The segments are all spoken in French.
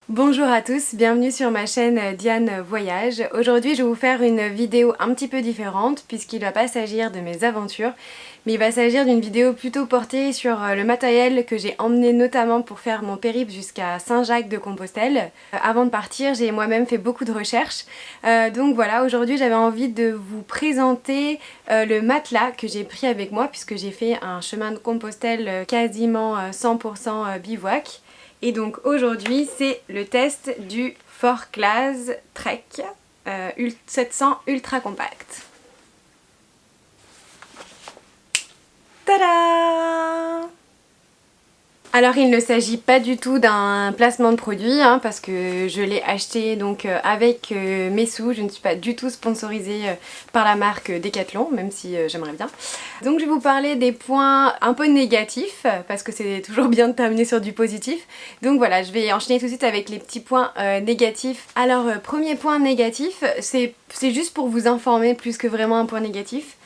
Bonjour à tous, bienvenue sur ma chaîne Diane Voyage. Aujourd'hui je vais vous faire une vidéo un petit peu différente puisqu'il ne va pas s'agir de mes aventures, mais il va s'agir d'une vidéo plutôt portée sur le matériel que j'ai emmené notamment pour faire mon périple jusqu'à Saint-Jacques-de-Compostelle. Avant de partir, j'ai moi-même fait beaucoup de recherches, donc voilà, aujourd'hui j'avais envie de vous présenter le matelas que j'ai pris avec moi puisque j'ai fait un chemin de Compostelle quasiment 100% bivouac. Et donc aujourd'hui c'est le test du Forclaz Trek 700 Ultra Compact. Tada! Alors il ne s'agit pas du tout d'un placement de produit parce que je l'ai acheté donc avec mes sous. Je ne suis pas du tout sponsorisée par la marque Decathlon, même si j'aimerais bien. Donc je vais vous parler des points un peu négatifs parce que c'est toujours bien de terminer sur du positif. Donc voilà, je vais enchaîner tout de suite avec les petits points négatifs. Alors premier point négatif, c'est juste pour vous informer plus que vraiment un point négatif.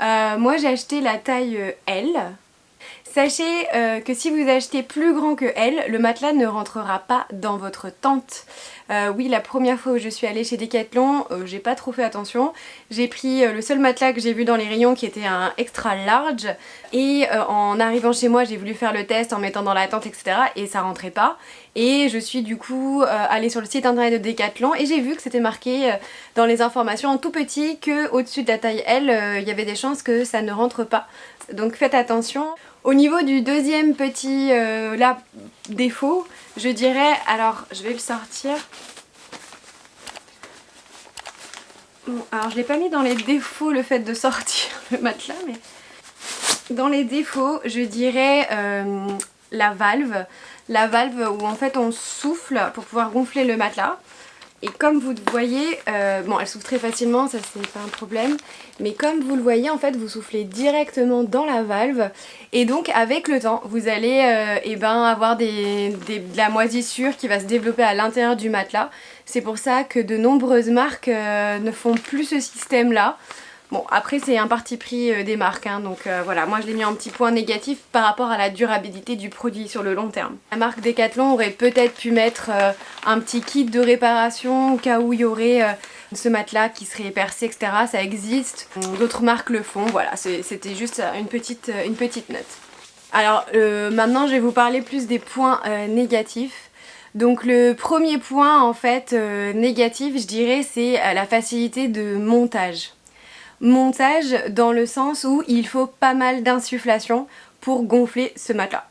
Moi j'ai acheté la taille L. Sachez que si vous achetez plus grand que L, le matelas ne rentrera pas dans votre tente. Oui, la première fois où je suis allée chez Decathlon, j'ai pas trop fait attention. J'ai pris le seul matelas que j'ai vu dans les rayons qui était un extra large. Et en arrivant chez moi, j'ai voulu faire le test en mettant dans la tente, etc. Et ça rentrait pas. Et je suis du coup allée sur le site internet de Decathlon et j'ai vu que c'était marqué dans les informations en tout petit que au-dessus de la taille L, il y avait des chances que ça ne rentre pas. Donc faites attention. Au niveau du deuxième petit défaut, je dirais, alors je vais le sortir. Bon, alors je l'ai pas mis dans les défauts le fait de sortir le matelas, mais dans les défauts, je dirais la valve. La valve où en fait on souffle pour pouvoir gonfler le matelas. Et comme vous le voyez, bon elle s'ouvre très facilement, ça c'est pas un problème, mais comme vous le voyez en fait vous soufflez directement dans la valve et donc avec le temps vous allez avoir de la moisissure qui va se développer à l'intérieur du matelas. C'est pour ça que de nombreuses marques ne font plus ce système là. Bon après c'est un parti pris des marques donc voilà, moi je l'ai mis en petit point négatif par rapport à la durabilité du produit sur le long terme. La marque Decathlon aurait peut-être pu mettre un petit kit de réparation au cas où il y aurait ce matelas qui serait percé, etc. Ça existe, d'autres marques le font, voilà, c'était juste une petite note. Alors maintenant je vais vous parler plus des points négatifs. Donc le premier point en fait négatif je dirais c'est la facilité de montage. Montage dans le sens où il faut pas mal d'insufflation pour gonfler ce matelas.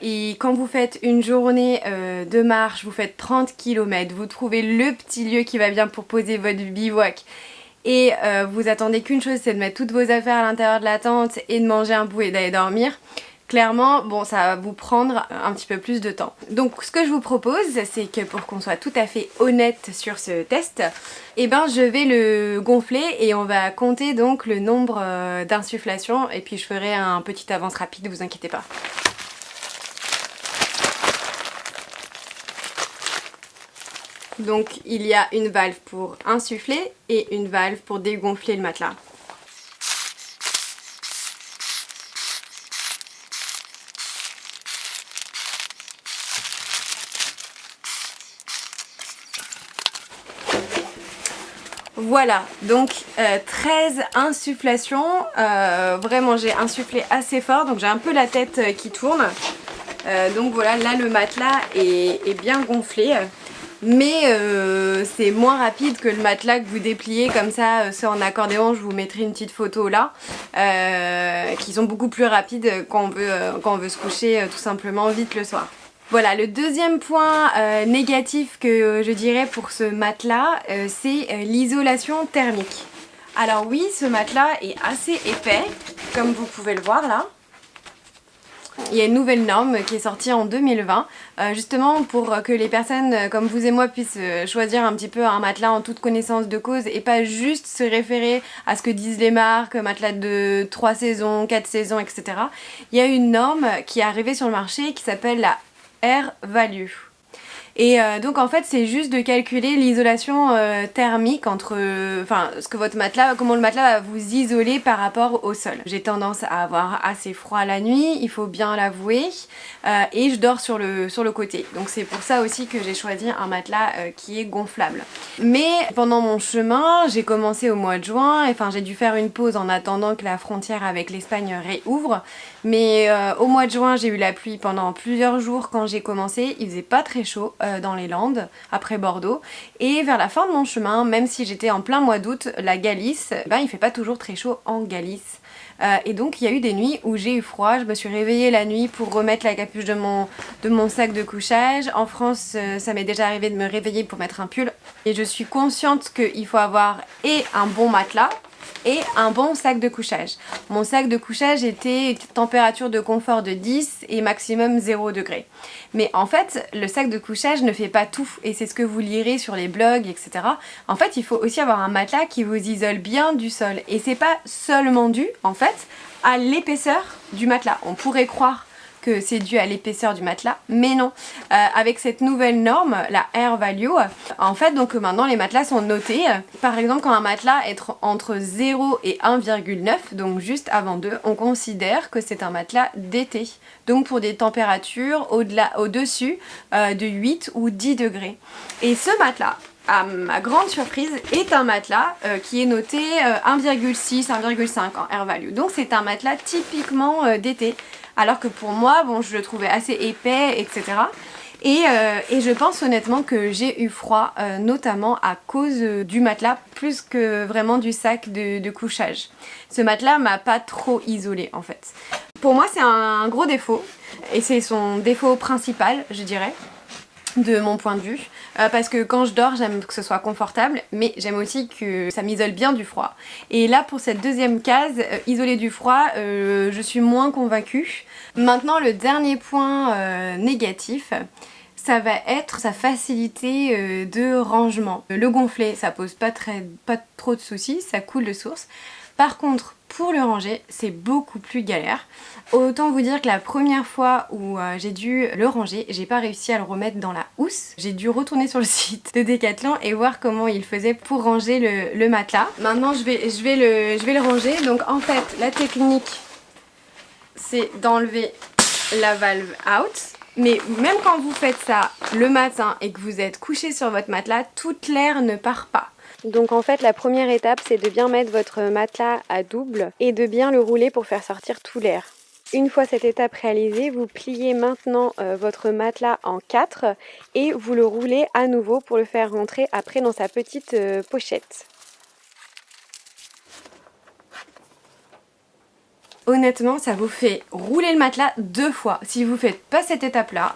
Et quand vous faites une journée de marche, vous faites 30 km, vous trouvez le petit lieu qui va bien pour poser votre bivouac et vous attendez qu'une chose, c'est de mettre toutes vos affaires à l'intérieur de la tente et de manger un bout et d'aller dormir. Clairement, bon, ça va vous prendre un petit peu plus de temps. Donc ce que je vous propose, c'est que pour qu'on soit tout à fait honnête sur ce test, je vais le gonfler et on va compter donc le nombre d'insufflations et puis je ferai un petit avance rapide, vous inquiétez pas. Donc il y a une valve pour insuffler et une valve pour dégonfler le matelas. Voilà, donc 13 insufflations, vraiment j'ai insufflé assez fort, donc j'ai un peu la tête qui tourne. Donc voilà, là le matelas est bien gonflé, mais c'est moins rapide que le matelas que vous dépliez comme ça, ceux en accordéon, je vous mettrai une petite photo là, qui sont beaucoup plus rapides quand on veut se coucher tout simplement vite le soir. Voilà, le deuxième point négatif que je dirais pour ce matelas, c'est l'isolation thermique. Alors oui, ce matelas est assez épais, comme vous pouvez le voir là. Il y a une nouvelle norme qui est sortie en 2020, justement pour que les personnes comme vous et moi puissent choisir un petit peu un matelas en toute connaissance de cause et pas juste se référer à ce que disent les marques, matelas de 3 saisons, 4 saisons, etc. Il y a une norme qui est arrivée sur le marché qui s'appelle la Air Value. Et donc en fait c'est juste de calculer l'isolation thermique entre, ce que votre matelas, comment le matelas va vous isoler par rapport au sol. J'ai tendance à avoir assez froid la nuit, il faut bien l'avouer, et je dors sur le côté. Donc c'est pour ça aussi que j'ai choisi un matelas qui est gonflable. Mais pendant mon chemin, j'ai commencé au mois de juin, enfin j'ai dû faire une pause en attendant que la frontière avec l'Espagne réouvre. Mais au mois de juin j'ai eu la pluie pendant plusieurs jours quand j'ai commencé, il faisait pas très chaud dans les Landes, après Bordeaux. Et vers la fin de mon chemin, même si j'étais en plein mois d'août, la Galice, il fait pas toujours très chaud en Galice. Et donc il y a eu des nuits où j'ai eu froid, je me suis réveillée la nuit pour remettre la capuche de mon sac de couchage. En France, ça m'est déjà arrivé de me réveiller pour mettre un pull. Et je suis consciente qu'il faut avoir et un bon matelas, et un bon sac de couchage. Mon sac de couchage était température de confort de 10 et maximum 0 degré. Mais en fait, le sac de couchage ne fait pas tout et c'est ce que vous lirez sur les blogs, etc. En fait, il faut aussi avoir un matelas qui vous isole bien du sol. Et c'est pas seulement dû, en fait, à l'épaisseur du matelas. On pourrait croire que c'est dû à l'épaisseur du matelas, mais non. Avec cette nouvelle norme, la Air Value, en fait, donc maintenant les matelas sont notés. Par exemple, quand un matelas est entre 0 et 1,9, donc juste avant 2, on considère que c'est un matelas d'été. Donc pour des températures au-dessus de 8 ou 10 degrés. Et ce matelas, à ma grande surprise, est un matelas qui est noté 1,6, 1,5 en Air Value. Donc c'est un matelas typiquement d'été. Alors que pour moi, bon, je le trouvais assez épais, etc. Et je pense honnêtement que j'ai eu froid, notamment à cause du matelas, plus que vraiment du sac de couchage. Ce matelas m'a pas trop isolée en fait. Pour moi, c'est un gros défaut, et c'est son défaut principal, je dirais, de mon point de vue, parce que quand je dors j'aime que ce soit confortable, mais j'aime aussi que ça m'isole bien du froid. Et là pour cette deuxième case, isoler du froid, je suis moins convaincue. Maintenant le dernier point négatif, ça va être sa facilité de rangement. Le gonfler, ça pose pas trop de soucis, ça coule de source. Par contre, pour le ranger, c'est beaucoup plus galère. Autant vous dire que la première fois où j'ai dû le ranger, j'ai pas réussi à le remettre dans la housse. J'ai dû retourner sur le site de Decathlon et voir comment il faisait pour ranger le matelas. Maintenant, je vais le ranger. Donc en fait, la technique, c'est d'enlever la valve out. Mais même quand vous faites ça le matin et que vous êtes couché sur votre matelas, toute l'air ne part pas. Donc en fait la première étape c'est de bien mettre votre matelas à double et de bien le rouler pour faire sortir tout l'air. Une fois cette étape réalisée, vous pliez maintenant votre matelas en 4 et vous le roulez à nouveau pour le faire rentrer après dans sa petite pochette. Honnêtement, ça vous fait rouler le matelas 2 fois. Si vous faites pas cette étape-là,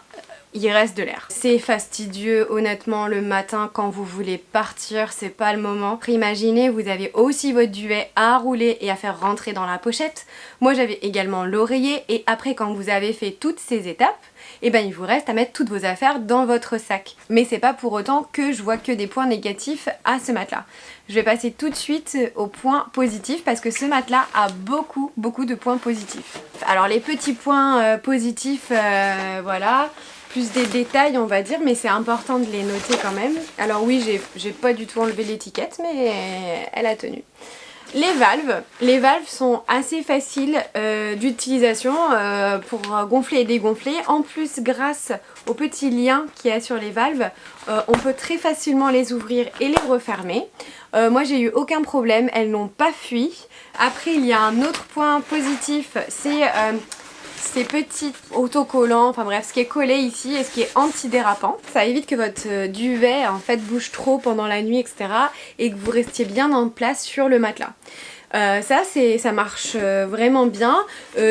il reste de l'air. C'est fastidieux, honnêtement, le matin quand vous voulez partir, c'est pas le moment. Après, imaginez, vous avez aussi votre duvet à rouler et à faire rentrer dans la pochette. Moi, j'avais également l'oreiller et après, quand vous avez fait toutes ces étapes, et il vous reste à mettre toutes vos affaires dans votre sac. Mais c'est pas pour autant que je vois que des points négatifs à ce matelas. Je vais passer tout de suite aux points positifs parce que ce matelas a beaucoup de points positifs. Alors les petits points positifs, voilà, plus des détails on va dire, mais c'est important de les noter quand même. Alors oui, j'ai pas du tout enlevé l'étiquette, mais elle a tenu. Les valves sont assez faciles d'utilisation pour gonfler et dégonfler. En plus, grâce aux petits liens qu'il y a sur les valves, on peut très facilement les ouvrir et les refermer. Moi j'ai eu aucun problème, elles n'ont pas fui. Après il y a un autre point positif, c'est ces petits autocollants, enfin bref, ce qui est collé ici et ce qui est antidérapant. Ça évite que votre duvet en fait bouge trop pendant la nuit, etc. et que vous restiez bien en place sur le matelas. Ça marche vraiment bien.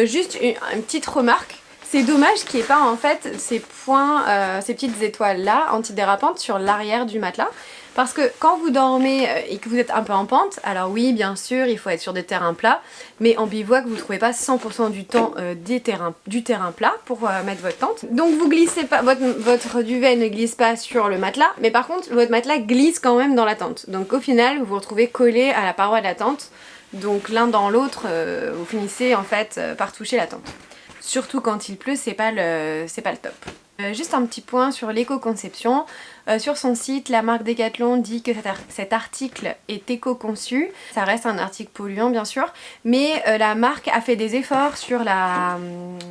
Juste une petite remarque. C'est dommage qu'il n'y ait pas en fait ces points, ces petites étoiles là antidérapantes sur l'arrière du matelas. Parce que quand vous dormez et que vous êtes un peu en pente, alors oui bien sûr il faut être sur des terrains plats, mais en bivouac vous ne trouvez pas 100% du temps du terrain plat pour mettre votre tente. Donc vous glissez pas, votre duvet ne glisse pas sur le matelas, mais par contre votre matelas glisse quand même dans la tente. Donc au final vous vous retrouvez collé à la paroi de la tente, donc l'un dans l'autre vous finissez en fait par toucher la tente. Surtout quand il pleut, c'est pas le top. Juste un petit point sur l'éco-conception. Sur son site, la marque Decathlon dit que cet article est éco-conçu. Ça reste un article polluant bien sûr, mais la marque a fait des efforts sur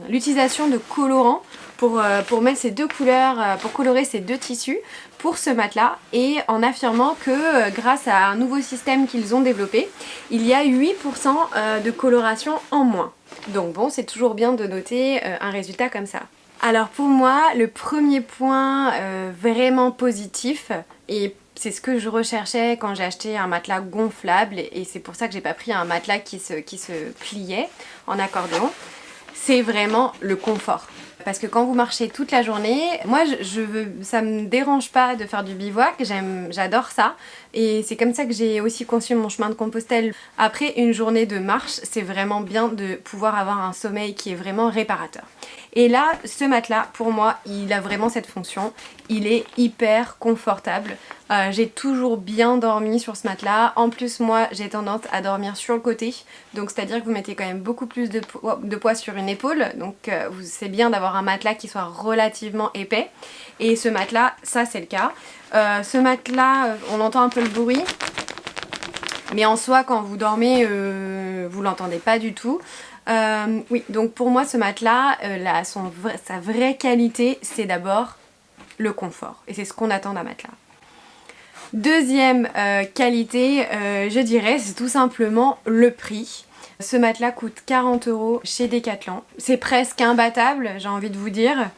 l'utilisation de colorants pour mettre ces deux couleurs, pour colorer ces deux tissus pour ce matelas, et en affirmant que grâce à un nouveau système qu'ils ont développé, il y a 8% de coloration en moins. Donc bon, c'est toujours bien de noter un résultat comme ça. Alors pour moi, le premier point vraiment positif, et c'est ce que je recherchais quand j'ai acheté un matelas gonflable, et c'est pour ça que j'ai pas pris un matelas qui se pliait en accordéon, c'est vraiment le confort. Parce que quand vous marchez toute la journée, moi ça me dérange pas de faire du bivouac, j'adore ça. Et c'est comme ça que j'ai aussi conçu mon chemin de Compostelle. Après une journée de marche, c'est vraiment bien de pouvoir avoir un sommeil qui est vraiment réparateur. Et là, ce matelas, pour moi, il a vraiment cette fonction. Il est hyper confortable. J'ai toujours bien dormi sur ce matelas. En plus, moi, j'ai tendance à dormir sur le côté. Donc, c'est-à-dire que vous mettez quand même beaucoup plus de poids sur une épaule. Donc, c'est bien d'avoir un matelas qui soit relativement épais. Et ce matelas, ça, c'est le cas. Ce matelas, on entend un peu le bruit. Mais en soi, quand vous dormez, vous l'entendez pas du tout. Oui, donc pour moi, ce matelas, sa vraie qualité, c'est d'abord le confort. Et c'est ce qu'on attend d'un matelas. Deuxième qualité, je dirais, c'est tout simplement le prix. Ce matelas coûte 40 € chez Decathlon. C'est presque imbattable, j'ai envie de vous dire.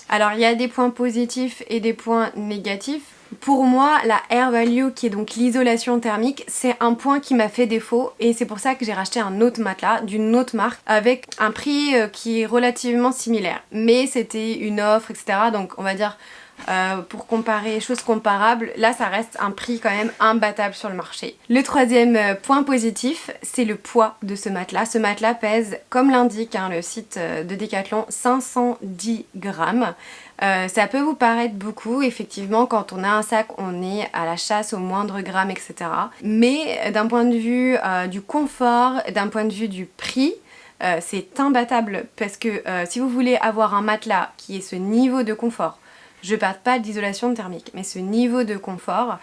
Alors, il y a des points positifs et des points négatifs. Pour moi, la Air Value, qui est donc l'isolation thermique, c'est un point qui m'a fait défaut, et c'est pour ça que j'ai racheté un autre matelas d'une autre marque avec un prix qui est relativement similaire. Mais c'était une offre, etc. Donc on va dire, pour comparer choses comparables, là ça reste un prix quand même imbattable sur le marché. Le troisième point positif, c'est le poids de ce matelas. Ce matelas pèse, comme l'indique le site de Decathlon, 510 grammes. Ça peut vous paraître beaucoup, effectivement, quand on a un sac, on est à la chasse au moindre gramme, etc. Mais d'un point de vue du confort, d'un point de vue du prix, c'est imbattable, parce que si vous voulez avoir un matelas qui ait ce niveau de confort, je parle pas d'isolation thermique, mais ce niveau de confort,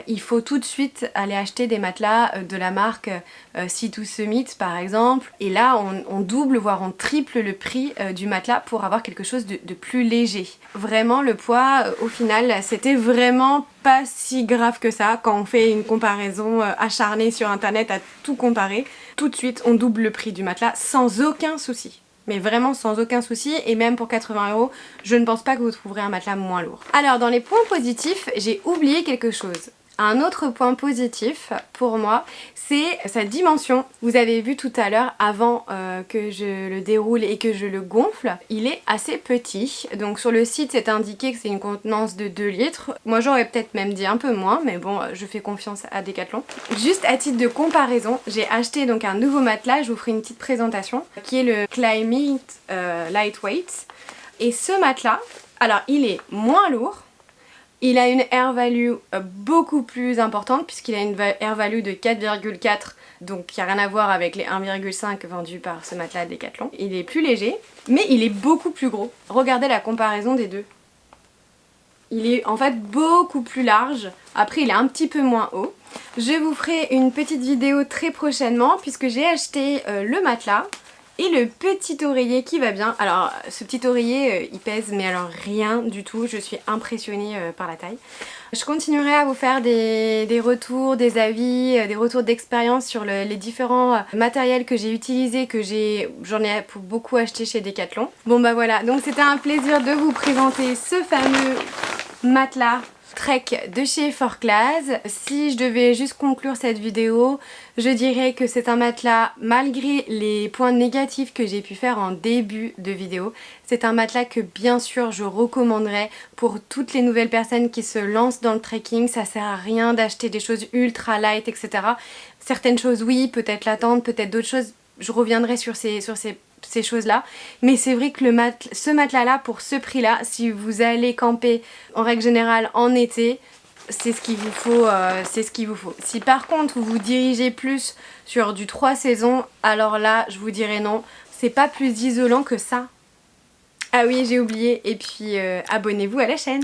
il faut tout de suite aller acheter des matelas de la marque Sea2 Summit par exemple. Et là, on double, voire on triple le prix du matelas pour avoir quelque chose de plus léger. Vraiment, le poids, au final, c'était vraiment pas si grave que ça. Quand on fait une comparaison acharnée sur internet à tout comparer, tout de suite, on double le prix du matelas sans aucun souci. Mais vraiment sans aucun souci, et même pour 80 €, je ne pense pas que vous trouverez un matelas moins lourd. Alors dans les points positifs, j'ai oublié quelque chose. Un autre point positif pour moi, c'est sa dimension. Vous avez vu tout à l'heure, avant que je le déroule et que je le gonfle, il est assez petit. Donc sur le site, c'est indiqué que c'est une contenance de 2 litres. Moi j'aurais peut-être même dit un peu moins, mais bon, je fais confiance à Decathlon. Juste à titre de comparaison, j'ai acheté donc un nouveau matelas, je vous ferai une petite présentation, qui est le Climate Lightweight. Et ce matelas, alors il est moins lourd. Il a une Air Value beaucoup plus importante, puisqu'il a une Air Value de 4,4, donc il n'y a rien à voir avec les 1,5 vendus par ce matelas Decathlon. Il est plus léger, mais il est beaucoup plus gros. Regardez la comparaison des deux. Il est en fait beaucoup plus large, après il est un petit peu moins haut. Je vous ferai une petite vidéo très prochainement, puisque j'ai acheté le matelas et le petit oreiller qui va bien. Alors ce petit oreiller il pèse mais alors rien du tout, je suis impressionnée par la taille. Je continuerai à vous faire des retours, des avis, des retours d'expérience sur les différents matériels que j'ai utilisés, j'en ai beaucoup acheté chez Decathlon. Bon bah voilà, donc c'était un plaisir de vous présenter ce fameux matelas Trek de chez 4Class. Si je devais juste conclure cette vidéo, je dirais que c'est un matelas, malgré les points négatifs que j'ai pu faire en début de vidéo, c'est un matelas que bien sûr je recommanderais pour toutes les nouvelles personnes qui se lancent dans le trekking. Ça sert à rien d'acheter des choses ultra light, etc. Certaines choses oui, peut-être la tente, peut-être d'autres choses, je reviendrai sur ces choses-là, mais c'est vrai que ce matelas-là, pour ce prix-là, si vous allez camper en règle générale en été, c'est ce qu'il vous faut, Si par contre vous vous dirigez plus sur du 3 saisons, alors là, je vous dirais non, c'est pas plus isolant que ça. Ah oui, j'ai oublié. Et puis abonnez-vous à la chaîne.